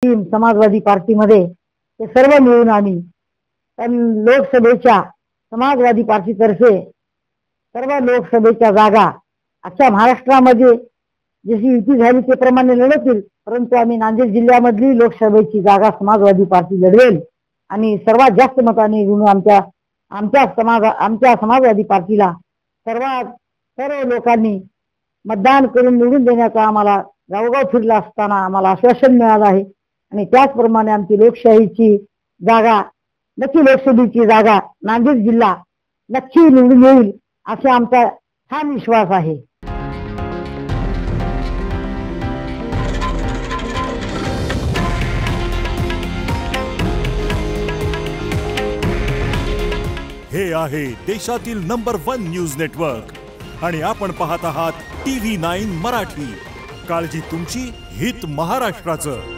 Team समाजवादी पार्टीमध्ये ते सर्व मिळून आम्ही लोकसभेच्या समाजवादी पार्टीतर्फे सर्व लोकसभेच्या जागा अख्ख्या महाराष्ट्रामध्ये जशी युती झाली त्याप्रमाणे लढवतील, परंतु आम्ही नांदेड जिल्ह्यामधली लोकसभेची जागा समाजवादी पार्टी लढवेल आणि सर्वात जास्त मताने निवडून आमच्या समाजवादी पार्टीला सर्व लोकांनी मतदान करून निवडून देण्याचा आम्हाला गावोगाव फिरला असताना आम्हाला आश्वासन मिळालं आहे आणि त्याचप्रमाणे आमची लोकशाहीची जागा नक्की लोकसभेची जागा नांदेड जिल्हा नक्की निवडून येईल असा आमचा ठाम विश्वास आहे। हे आहे देशातील नंबर 1 न्यूज नेटवर्क आणि आपण पाहत आहात TV9 मराठी। काळजी तुमची, हित महाराष्ट्राचं।